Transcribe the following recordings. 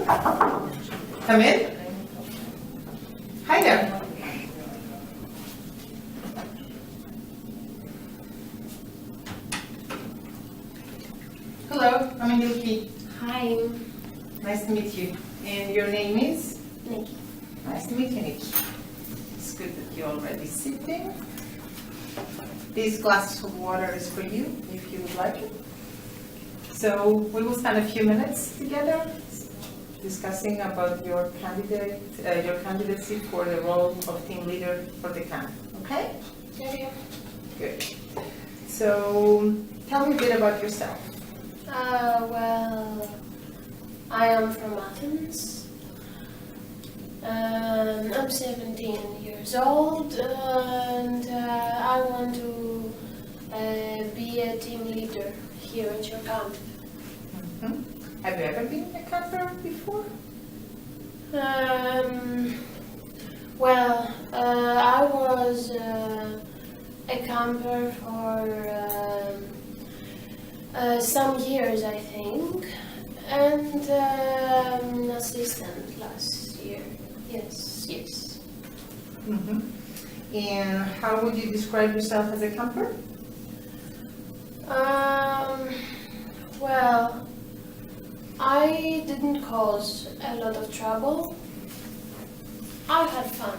Come in. Hi there. Hello, I'm Lykeio. Hi, Nice to meet you. And your name is? Nikki. Nice to meet you, Nikki. It's good that you're already sitting. This glass of water is for you, if you would like it. So we will spend a few minutes together discussing about your candidacy for the role of team leader for the camp. Okay? Yeah. Good. So tell me a bit about yourself. Well, I am from Athens. I'm 17 years old and I want to be a team leader here at your camp. Mm-hmm. Have you ever been a camper before? Well, I was a camper for some years, I think, and an assistant last year. Yes. Mm-hmm. And how would you describe yourself as a camper? Well, I didn't cause a lot of trouble. I had fun.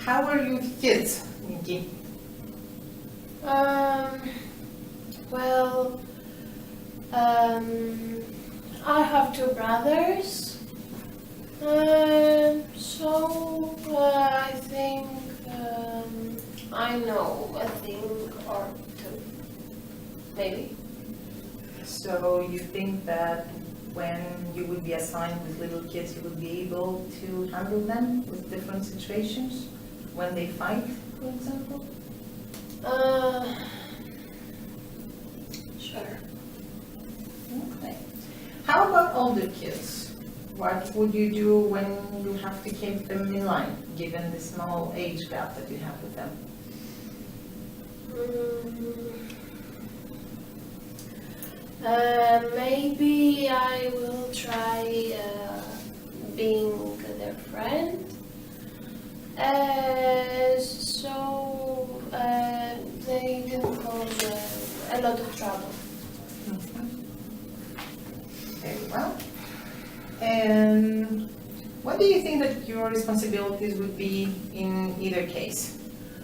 How are you with kids, Nikki? Well, I have two brothers, so I think I know a thing or two, maybe. So you think that when you would be assigned with little kids, you would be able to handle them with different situations? When they fight, for example? Sure. Okay. How about older kids? What would you do when you have to keep them in line, given the small age gap that you have with them? Maybe I will try being their friend. So they didn't cause a lot of trouble. Very well. And what do you think that your responsibilities would be in either case,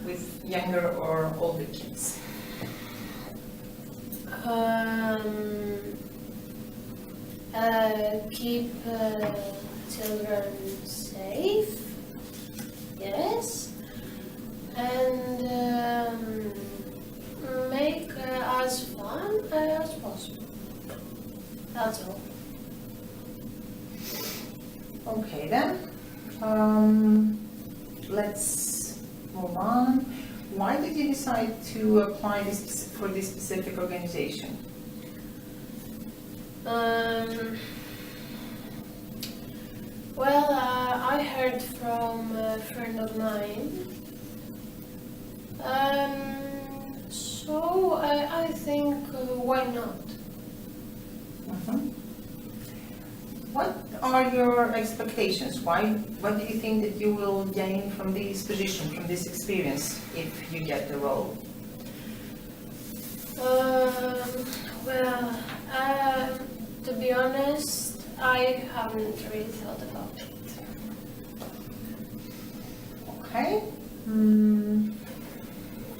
with younger or older kids? Keep children safe. Yes, and make as fun as possible. That's all. Okay then, let's move on. Why did you decide to apply for this specific organization? Well, I heard from a friend of mine, so I think why not? Mhm. What are your expectations? What do you think that you will gain from this position, from this experience, if you get the role? Well, to be honest, I haven't really thought about it. Okay.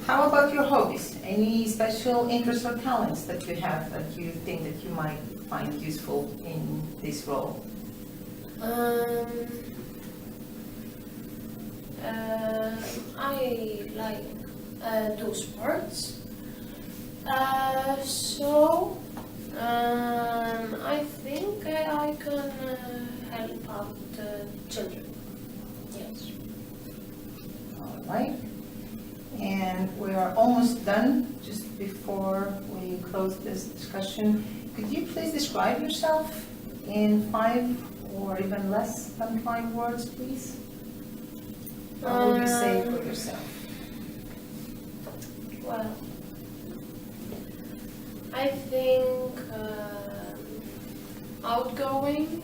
How about your hobbies? Any special interests or talents that you have that you think that you might find useful in this role? I like do sports. So I think I can help out children. Yes. All right. And we are almost done. Just before we close this discussion, could you please describe yourself in 5 or even less than 5 words, please? What would you say for yourself? Well, I think outgoing,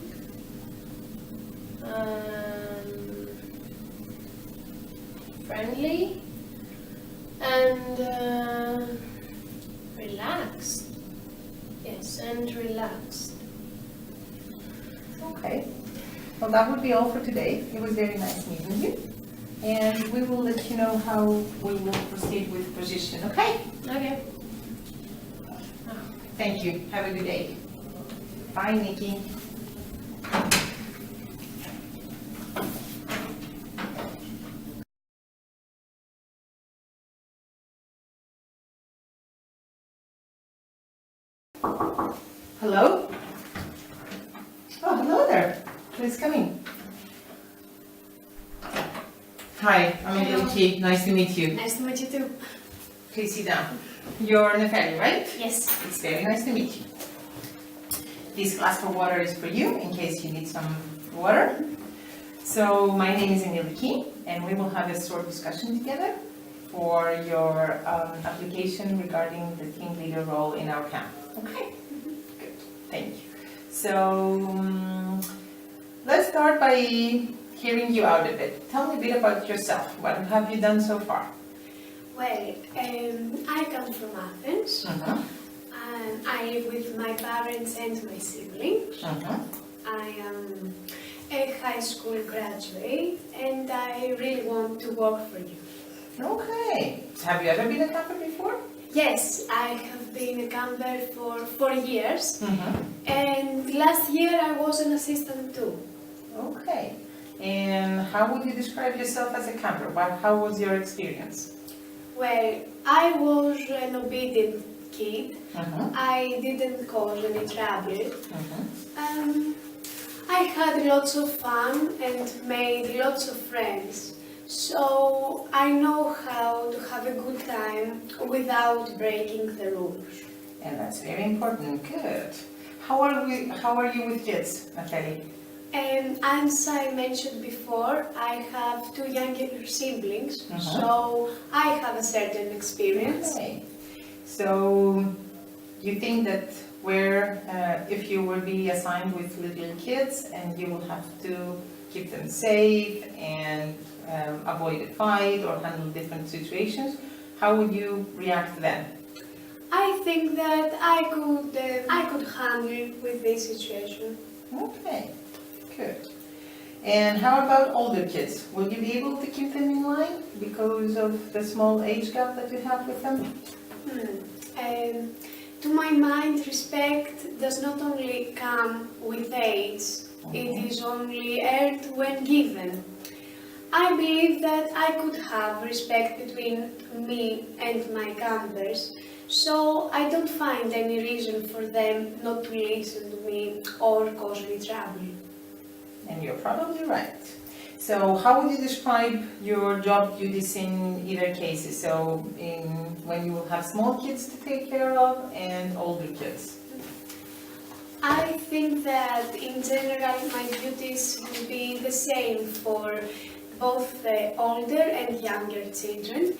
friendly, and relaxed. Yes, and relaxed. Okay. Well, that would be all for today. It was very nice meeting you. And we will let you know how we will proceed with position, okay? Okay. Thank you. Have a good day. Bye, Nikki. Hello? Oh, hello there. Please come in. Hi, I'm Lykeio. Nice to meet you. Nice to meet you too. Please sit down. You're Natalia, right? Yes. It's very nice to meet you. This glass of water is for you in case you need some water. So my name is Lykeio, and we will have a short discussion together for your application regarding the team leader role in our camp. Okay? Good. Thank you. So let's start by hearing you out a bit. Tell me a bit about yourself. What have you done so far? Well, I come from Athens. I live with my parents and my siblings. I am a high school graduate and I really want to work for you. Okay. Have you ever been a camper before? Yes, I have been a camper for 4 years and last year I was an assistant too. Okay. And how would you describe yourself as a camper? How was your experience? Well, I was an obedient kid. I didn't cause any trouble. I had lots of fun and made lots of friends. So I know how to have a good time without breaking the rules. And that's very important. Good. How are you with kids, Natalia? As I mentioned before, I have 2 younger siblings, so I have a certain experience. Okay. So you think that if you will be assigned with little kids and you will have to keep them safe and avoid a fight or handle different situations, how would you react then? I think that I could handle with this situation. Okay, good. And how about older kids? Will you be able to keep them in line because of the small age gap that you have with them? To my mind, respect does not only come with age, it is only earned when given. I believe that I could have respect between me and my campers, so I don't find any reason for them not to listen to me or cause me trouble. And you're probably right. So how would you describe your job duties in either cases? So when you will have small kids to take care of and older kids? I think that in general my duties will be the same for both the older and younger children.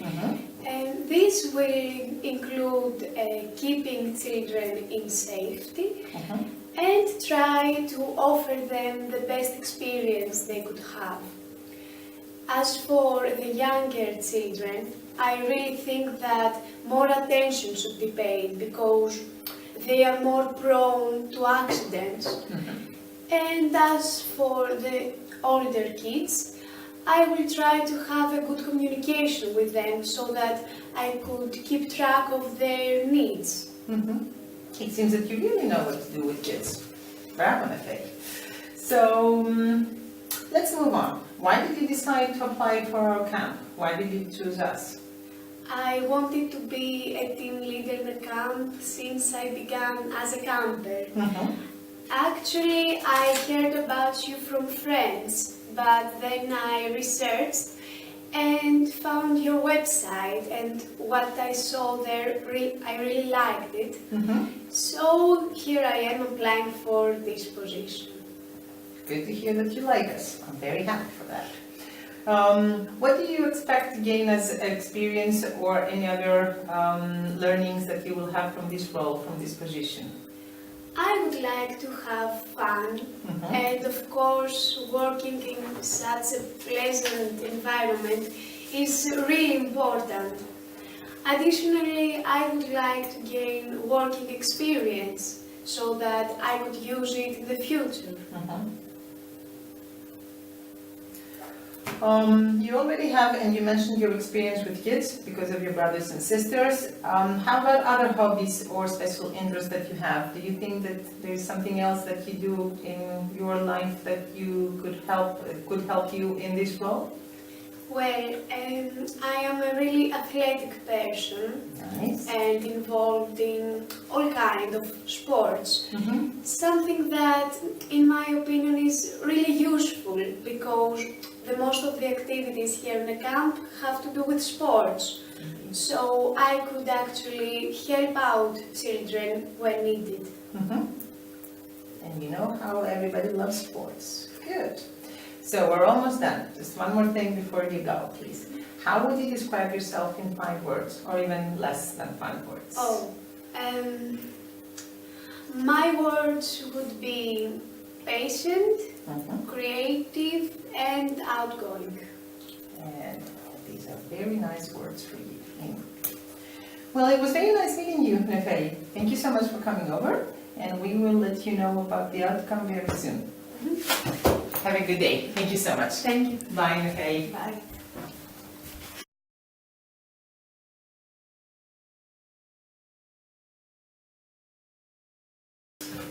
And this will include keeping children in safety and try to offer them the best experience they could have. As for the younger children, I really think that more attention should be paid because they are more prone to accidents. And as for the older kids, I will try to have a good communication with them so that I could keep track of their needs. It seems that you really know what to do with kids. Bravo, Natalia. So let's move on. Why did you decide to apply for our camp? Why did you choose us? I wanted to be a team leader in the camp since I began as a camper. Actually, I heard about you from friends, but then I researched and found your website, and what I saw there, I really liked it. So here I am applying for this position. Good to hear that you like us. I'm very happy for that. What do you expect to gain as experience or any other learnings that you will have from this role, from this position? I would like to have fun and of course working in such a pleasant environment is really important. Additionally, I would like to gain working experience so that I could use it in the future. You already have, and you mentioned your experience with kids because of your brothers and sisters. How about other hobbies or special interests that you have? Do you think that there's something else that you do in your life that you could help you in this role? Well, I am a really athletic person. Nice. And involved in all kinds of sports. Something that, in my opinion, is really useful because the most of the activities here in the camp have to do with sports. So I could actually help out children when needed. And you know how everybody loves sports. Good. So we're almost done. Just one more thing before you go, please. How would you describe yourself in 5 words, or even less than 5 words? My words would be patient, creative, and outgoing. And these are very nice words for you. Well, it was very nice meeting you, Nefeli. Thank you so much for coming over, and we will let you know about the outcome very soon. Have a good day. Thank you so much. Thank you. Bye, Nefeli. Bye.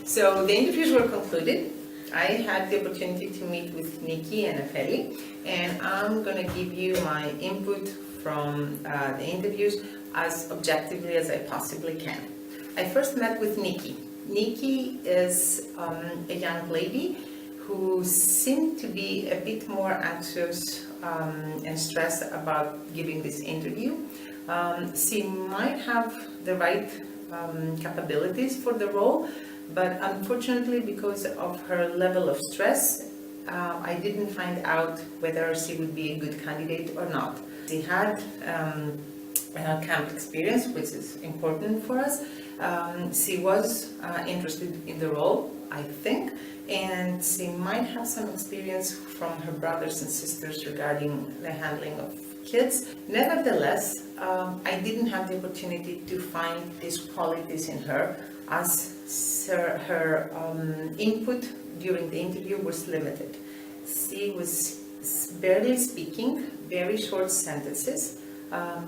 So the interviews were concluded. I had the opportunity to meet with Nikki and Nefeli, and I'm going to give you my input from the interviews as objectively as I possibly can. I first met with Nikki. Nikki is a young lady who seemed to be a bit more anxious and stressed about giving this interview. She might have the right capabilities for the role, but unfortunately, because of her level of stress, I didn't find out whether she would be a good candidate or not. She had camp experience, which is important for us. She was interested in the role, I think, and she might have some experience from her brothers and sisters regarding the handling of kids. Nevertheless, I didn't have the opportunity to find these qualities in her, as her input during the interview was limited. She was barely speaking, very short sentences.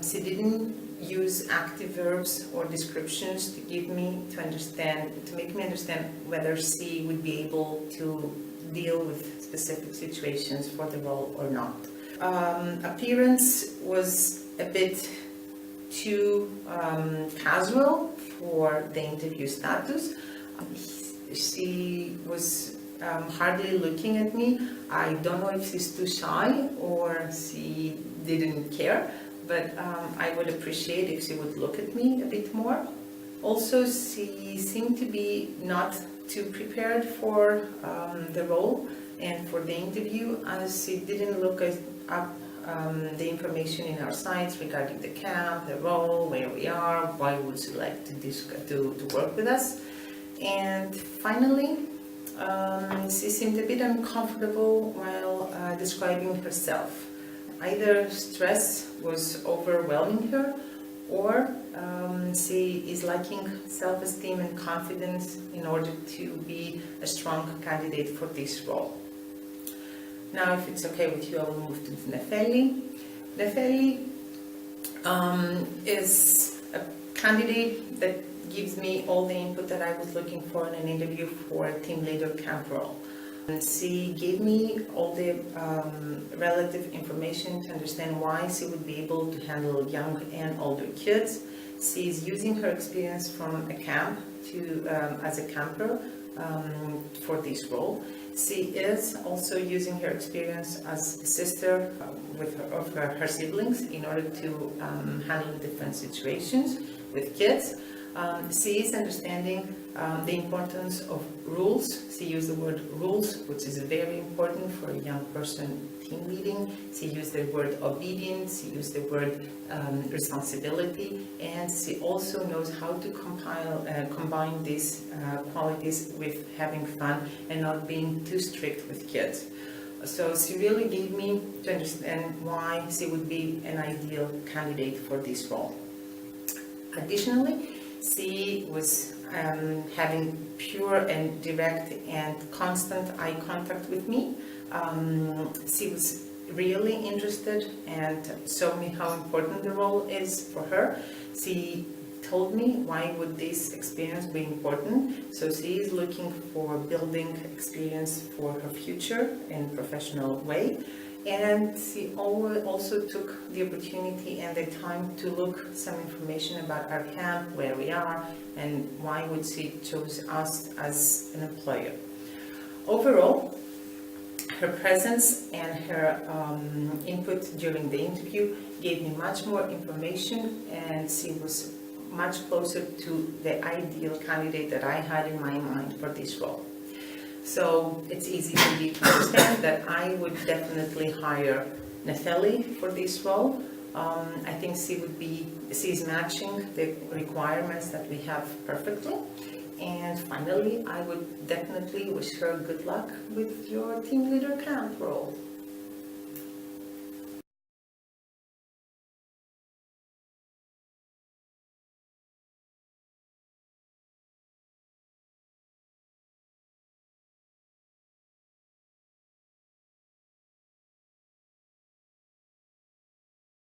She didn't use active verbs or descriptions to make me understand whether she would be able to deal with specific situations for the role or not. Appearance was a bit too casual for the interview status. She was hardly looking at me. I don't know if she's too shy or she didn't care, but I would appreciate if she would look at me a bit more. Also, she seemed to be not too prepared for the role and for the interview, as she didn't look up the information in our sites regarding the camp, the role, where we are, why would she like to work with us. And finally, she seemed a bit uncomfortable while describing herself. Either stress was overwhelming her, or she is lacking self-esteem and confidence in order to be a strong candidate for this role. Now, if it's okay with you, I will move to Nefeli. Nefeli is a candidate that gives me all the input that I was looking for in an interview for a team leader camp role. And she gave me all the relative information to understand why she would be able to handle young and older kids. She is using her experience from a camp as a camper for this role. She is also using her experience as a sister of her siblings in order to handle different situations with kids. She is understanding the importance of rules. She used the word rules, which is very important for a young person team leading. She used the word obedience, she used the word responsibility, and she also knows how to combine these qualities with having fun and not being too strict with kids. So she really gave me to understand why she would be an ideal candidate for this role. Additionally, she was having pure and direct and constant eye contact with me. She was really interested and showed me how important the role is for her. She told me why would this experience be important. So she is looking for building experience for her future in a professional way. And she also took the opportunity and the time to look some information about our camp, where we are, and why would she choose us as an employer. Overall, her presence and her input during the interview gave me much more information, and she was much closer to the ideal candidate that I had in my mind for this role. So it's easy for me to understand that I would definitely hire Nathalie for this role. I think she's matching the requirements that we have perfectly. And finally, I would definitely wish her good luck with your team leader camp role.